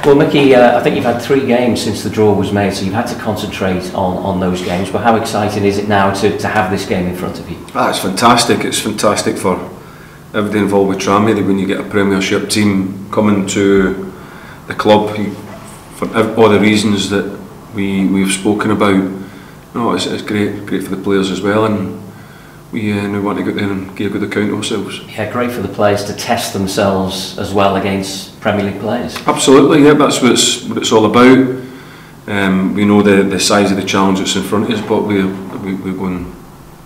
Well, Micky, I think you've had 3 games since the draw was made, so you've had to concentrate on those games. But how exciting is it now to have this game in front of you? It's fantastic. It's fantastic for everybody involved with Tranmere when you get a Premiership team coming to the club for all the reasons that we've spoken about. No, it's great for the players as well, and we want to go there and give a good account of ourselves. Yeah, great for the players to test themselves as well against Premier League players. Absolutely, yeah, that's what it's all about. We know the size of the challenge that's in front of us, but we're going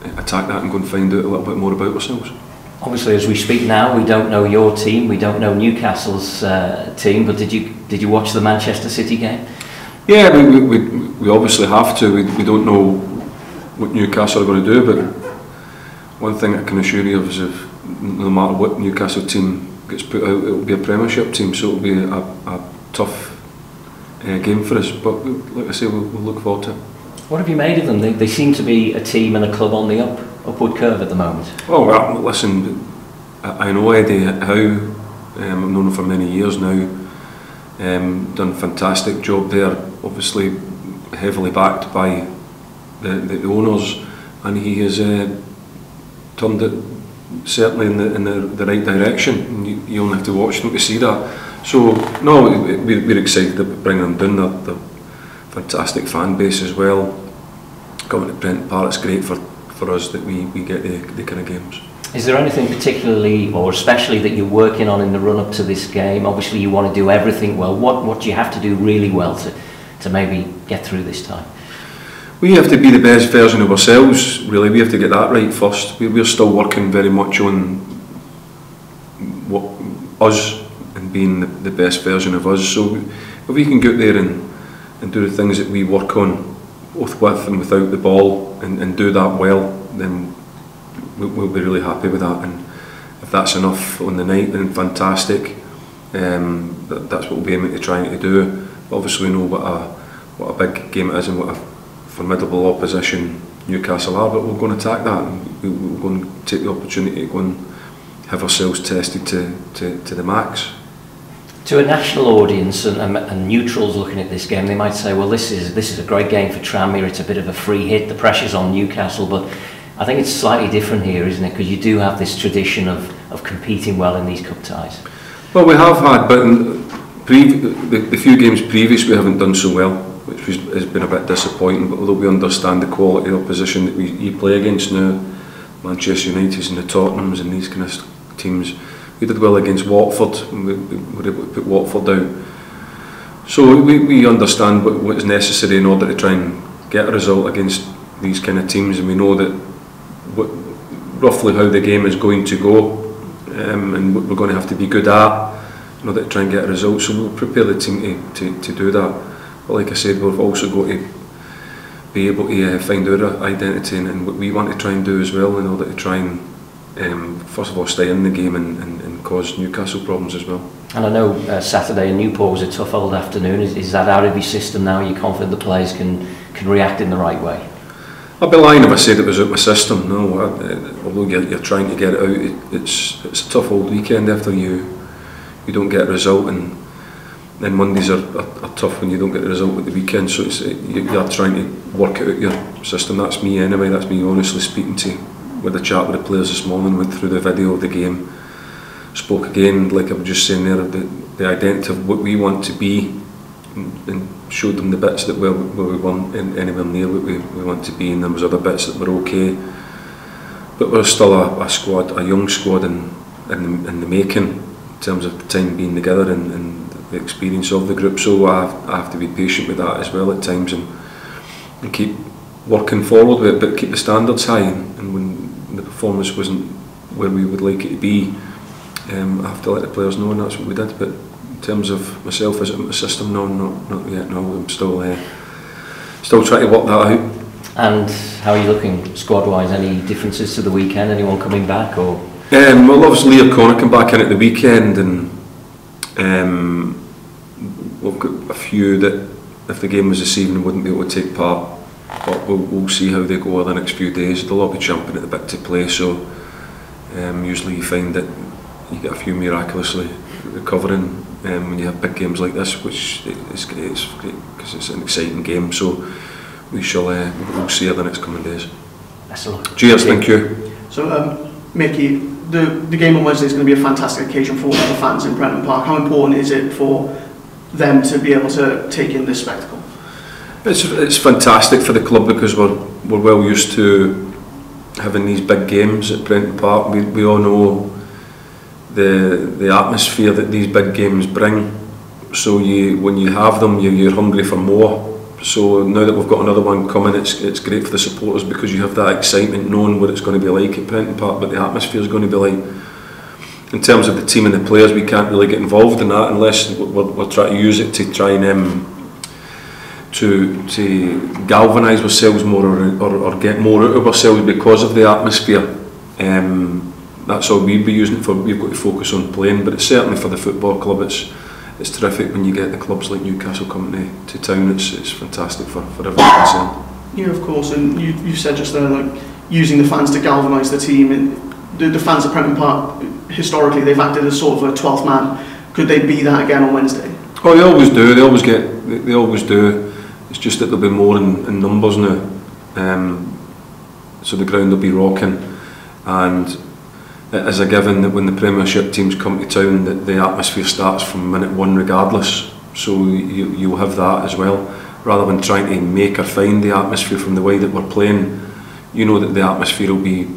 to attack that and go and find out a little bit more about ourselves. Obviously, as we speak now, we don't know your team, we don't know Newcastle's team, but did you watch the Manchester City game? Yeah, we obviously have to. We don't know what Newcastle are going to do, but one thing I can assure you of is if no matter what Newcastle team gets put out, it will be a Premiership team, so it will be a tough game for us. But like I say, we'll look forward to it. What have you made of them? They seem to be a team and a club on the upward curve at the moment. Oh well, listen, I know Eddie Howe. I've known him for many years now. Done a fantastic job there. Obviously, heavily backed by the owners, and he has turned it certainly in the right direction. You only have to watch them to see that. So no, we're excited about bringing them down. They're fantastic fan base as well. Coming to Brent Park, it's great for us that we get the kind of games. Is there anything particularly or especially that you're working on in the run up to this game? Obviously you want to do everything well. What do you have to do really well to maybe get through this time? We have to be the best version of ourselves, really. We have to get that right first. We're still working very much on us and being the best version of us. So if we can get there and do the things that we work on, both with and without the ball, and do that well, then we'll be really happy with that. And if that's enough on the night, then fantastic. That's what we'll be aiming to try to do. Obviously we know what a big game it is and what a formidable opposition Newcastle are, but we're going to attack that, and we're going to take the opportunity to go and have ourselves tested to the max. To a national audience and neutrals looking at this game, they might say, well, this is a great game for Tranmere, it's a bit of a free hit, the pressure's on Newcastle, but I think it's slightly different here, isn't it? Because you do have this tradition of competing well in these cup ties. Well, we have had, but in the few games previous we haven't done so well, which has been a bit disappointing, but although we understand the quality of opposition that we play against now, Manchester United and the Tottenhams and these kind of teams, we did well against Watford, and we were able to put Watford down. So we understand what is necessary in order to try and get a result against these kind of teams, and we know that roughly how the game is going to go, and what we're going to have to be good at in order to try and get a result. So we'll prepare the team to do that. But like I said, we've also got to be able to find our identity and what we want to try and do as well in order to try and first of all stay in the game and cause Newcastle problems as well. And I know Saturday in Newport was a tough old afternoon. Is that out of your system now? Are you confident the players can react in the right way? I'd be lying if I said it was out my system. No, although you're trying to get it out, it's a tough old weekend after you don't get a result, and then Mondays are tough when you don't get the result at the weekend. So you're trying to work it out your system. That's me anyway. That's me honestly speaking to. With a chat with the players this morning, went through the video of the game, spoke again, like I was just saying there, the identity of what we want to be, and showed them the bits that where we weren't anywhere near what we want to be, and there was other bits that were okay, but we're still a squad, a young squad in the making in terms of the time being together and the experience of the group. So I have to be patient with that as well at times, and keep working forward with it, but keep the standards high. And when the performance wasn't where we would like it to be, I have to let the players know, and that's what we did. But in terms of myself, is it my system? No, not yet. No, I'm still trying to work that out. And how are you looking squad-wise? Any differences to the weekend? Anyone coming back? Or well, obviously Leah Connor come back in at the weekend, and we've got a few that if the game was this evening wouldn't be able to take part. But we'll see how they go over the next few days. They'll all be champing at the bit to play, so usually you find that you get a few miraculously recovering when you have big games like this, which is great because it's an exciting game. So we'll see how the next coming days. Cheers, thank you. So Micky, the game on Wednesday is going to be a fantastic occasion for all the fans in Prenton Park. How important is it for them to be able to take in this spectacle? It's fantastic for the club because we're well used to having these big games at Prenton Park. We all know the atmosphere that these big games bring. So when you have them, you're hungry for more. So now that we've got another one coming, it's great for the supporters because you have that excitement knowing what it's going to be like at Prenton Park, what the atmosphere is going to be like. In terms of the team and the players, we can't really get involved in that unless we're trying to use it to try and to galvanise ourselves more or get more out of ourselves because of the atmosphere. That's all we'd be using it for. We've got to focus on playing, but it's certainly for the football club. It's terrific when you get the clubs like Newcastle coming to town. It's fantastic for everyone concerned. Yeah, of course, and you said just there, like using the fans to galvanise the team, and the fans at Prenton Park historically they've acted as sort of a 12th man. Could they be that again on Wednesday? Oh, they always do. They always do. It's just that there'll be more in numbers now, so the ground will be rocking, and as a given that when the Premiership teams come to town that the atmosphere starts from minute one regardless, so you'll have that as well, rather than trying to make or find the atmosphere from the way that we're playing. You know that the atmosphere will be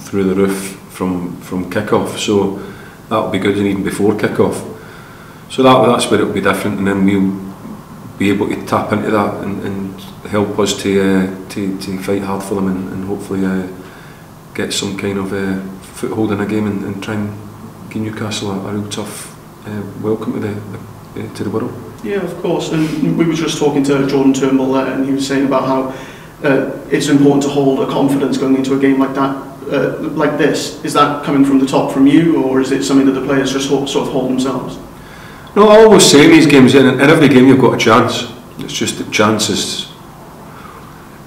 through the roof from kick-off, so that'll be good, and even before kick-off. So that's where it'll be different, and then we'll be able to tap into that and help us to fight hard for them and hopefully get some kind of foothold in a game and try and give Newcastle a real tough welcome to the world. Yeah, of course. And we were just talking to Jordan Turnbull there, and he was saying about how it's important to hold a confidence going into a game like that, like this. Is that coming from the top from you, or is it something that the players just sort of hold themselves? No, I always say in these games, in every game you've got a chance. It's just that chances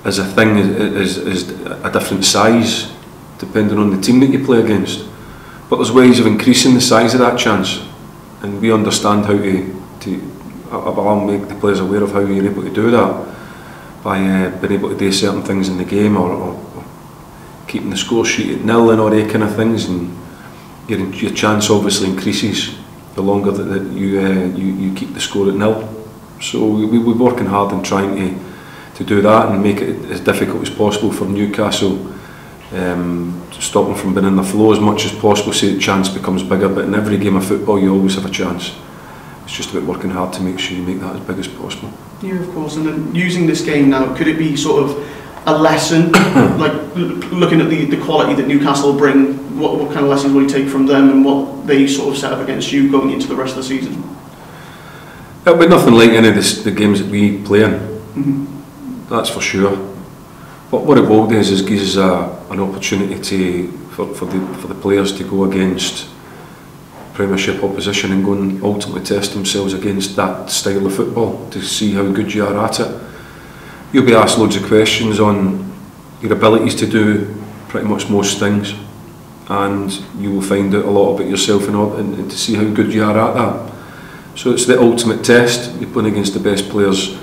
as a thing is a different size depending on the team that you play against. But there's ways of increasing the size of that chance, and we understand how I'll make the players aware of how you're able to do that by being able to do certain things in the game or keeping the score sheet at 0 and all that kind of things, and your chance obviously increases the longer that you keep the score at 0. So we're working hard in trying to do that and make it as difficult as possible for Newcastle, to stop them from being in the flow as much as possible, so the chance becomes bigger. But in every game of football you always have a chance. It's just about working hard to make sure you make that as big as possible. Yeah, of course. And then using this game now, could it be sort of a lesson, like looking at the quality that Newcastle bring, what kind of lessons will you take from them and what they sort of set up against you going into the rest of the season? It'll be nothing like any of the games that we play in, that's for sure. But what it will do is gives us an opportunity for the players to go against Premiership opposition and go and ultimately test themselves against that style of football to see how good you are at it. You'll be asked loads of questions on your abilities to do pretty much most things, and you will find out a lot about yourself and to see how good you are at that. So it's the ultimate test. You're playing against the best players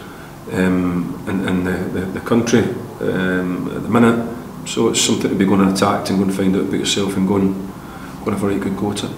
in the country at the minute. So it's something to be going to attack and go and find out about yourself and go and have a right good go at it.